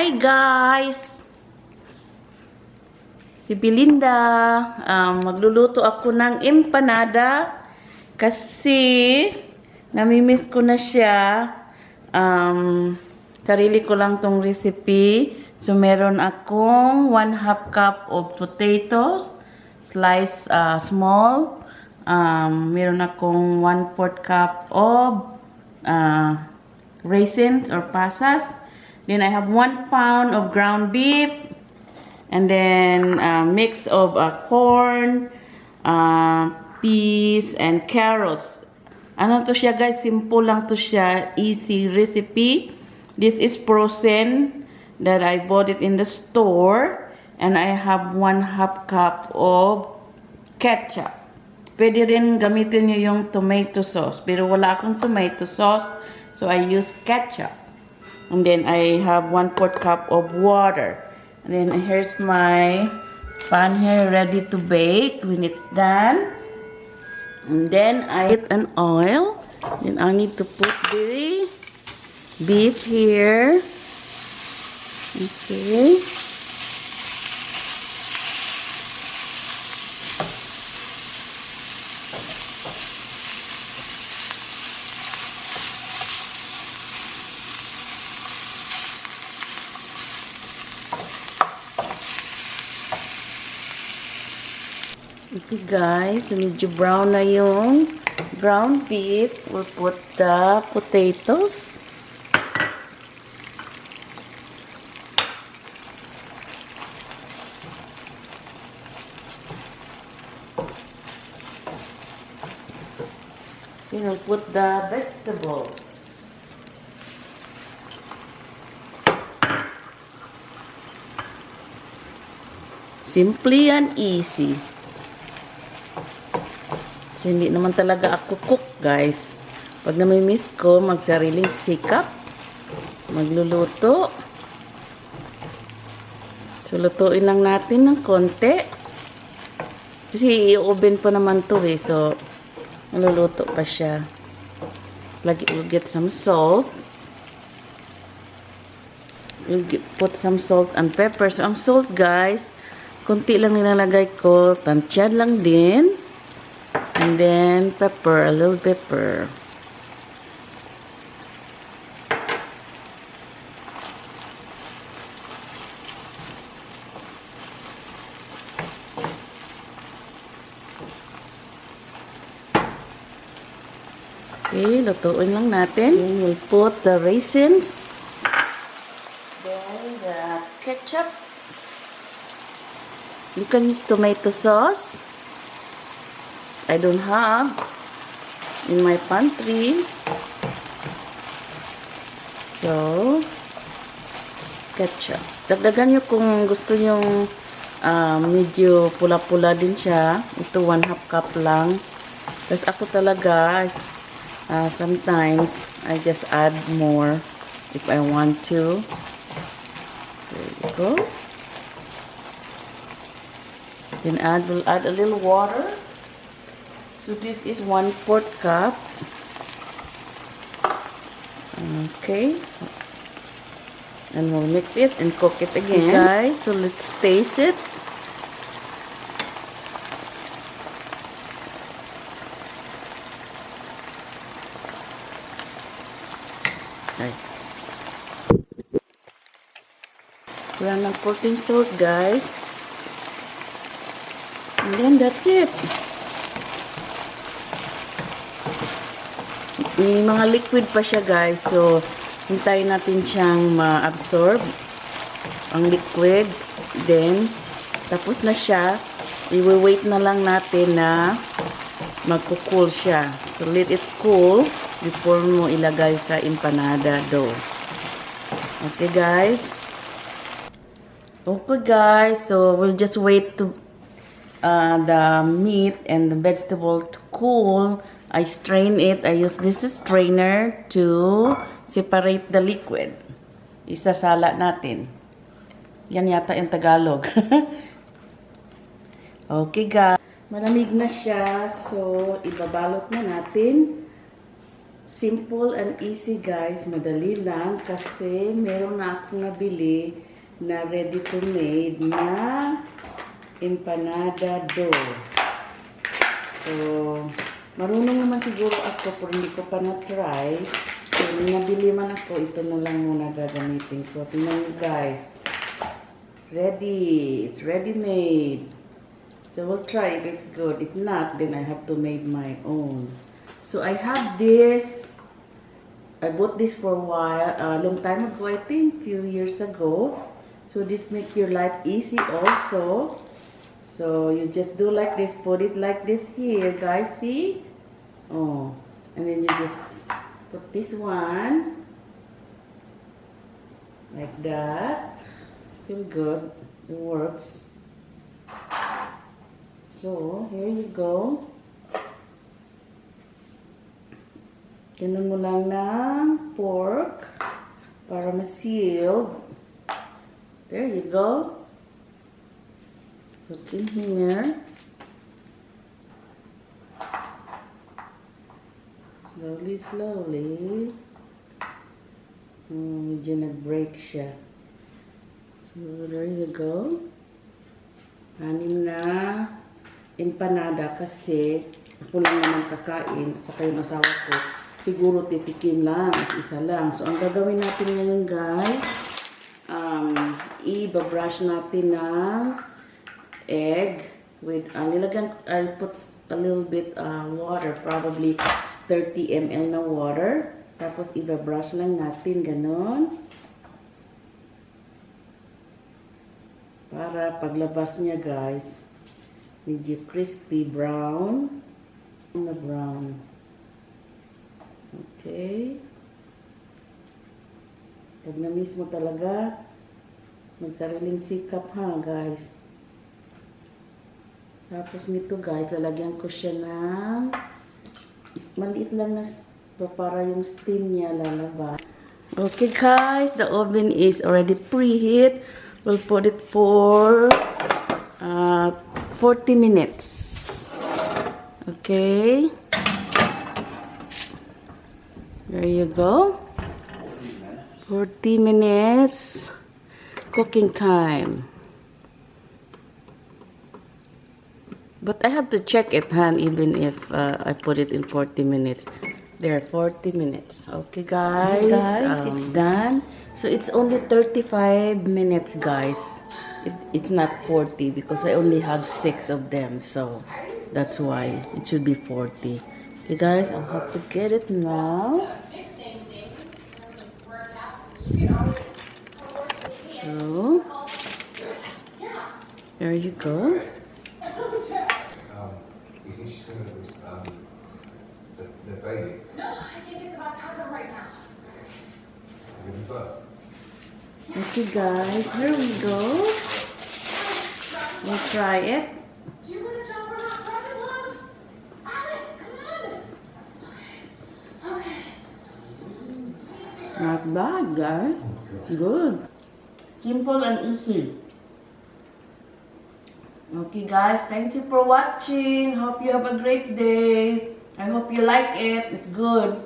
Hi guys! Si Belinda, magluluto ako ng empanada kasi namimiss ko na siya. Sarili ko lang tong recipe. So meron akong 1/2 cup of potatoes, slice small. Meron akong 1/4 cup of raisins or pasas. Then I have 1 pound of ground beef. And then mix of corn, peas, and carrots. Ano to siya guys? Simple lang to siya. Easy recipe. This is frozen that I bought it in the store. And I have 1/2 cup of ketchup. Pwede rin gamitin nyo yung tomato sauce. Pero wala akong tomato sauce. So I use ketchup. And then I have 1/4 cup of water. And then here's my pan here ready to bake when it's done. And then I get an oil. Then I need to put the beef here. Okay. Okay guys, so medyo brown na yung ground beef. We'll put the potatoes. Then we'll put the vegetables. Simply and easy. So, hindi naman talaga ako cook, guys. Pag namimiss ko, magsariling sikap. Magluluto. So, lutuin lang natin ng konti. Kasi i-oven pa naman to eh. So, maluluto pa siya. We'll get some salt. Put some salt and pepper. So, ang salt, guys, konti lang nilalagay ko. Tantiyan lang din. And then pepper, a little pepper. Okay, lutuin lang natin. Then we'll put the raisins. Then the ketchup. You can use tomato sauce. I don't have in my pantry. So, ketchup. Dagdagan nyo kung gusto nyo medyo pula-pula din siya. Ito 1/2 cup lang. Tapos ako talaga, sometimes, I just add more if I want to. There you go. Then we'll add a little water. So this is 1/4 cup. Okay. And we'll mix it and cook it again. Okay, guys, so let's taste it. Okay. Wala ng porting salt, guys. And then that's it. May mga liquid pa siya guys. So, hintayin natin siyang ma-absorb ang liquids. Then, tapos na siya. I-wait na lang natin na magko-cool siya. So, let it cool before mo ilagay sa empanada dough. Okay guys. Okay guys. So, we'll just wait to the meat and the vegetable to cool. I strain it. I use this strainer to separate the liquid. Isasala natin. Yan yata yung Tagalog. Okay guys. Malamig na siya. So, ibabalot na natin simple and easy guys. Madali lang kasi meron na akong nabili na ready to made na empanada dough. So, marunong naman siguro ako pero hindi ko pa na-try. So, nabili man ako, ito na lang muna gagamitin ko. Tingnan nyo guys. Ready. It's ready made. So, we'll try if it's good. If not, then I have to make my own. So, I have this. I bought this for a while. A long time ago, I think. Few years ago. So, this make your life easy also. So, you just do like this. Put it like this here, guys. See? Oh. And then you just put this one. Like that. Still good. It works. So, here you go. Ganun mo lang ng pork para ma-seal. There you go. Put in here. Slowly, slowly. Medyo nag-break siya. So, there you go. Anim na empanada kasi ako lang naman kakain at saka yung asawa ko. Siguro titikim lang at isa lang. So, ang gagawin natin ngayon guys, i-brush natin ng egg with, I put a little bit water, probably 30 ml na water. Tapos, i-brush lang natin, ganon. Para paglabas niya guys, medyo crispy brown. Na brown. Okay. Pag na-miss mo talaga, magsariling sikap ha guys. Tapos nito guys, lalagyan ko siya ng maliit lang na para yung steam niya lalabas. Okay guys, the oven is already preheat. We'll put it for 40 minutes. Okay. There you go. 40 minutes cooking time. But I have to check it, Han, even if I put it in 40 minutes. There, 40 minutes. Okay, guys. It's done. So, it's only 35 minutes, guys. It's not 40 because I only have 6 of them. So, that's why it should be 40. Okay, guys, I'll have to get it now. So, there you go. The baby. No, I think it's about to happen right now. Okay guys, here we go. We'll try it. Do you want to jump or not? Grab the gloves. Alec, come on. Okay. Not bad, guys. Good. Simple and easy. Okay guys, thank you for watching. Hope you have a great day. I hope you like it. It's good.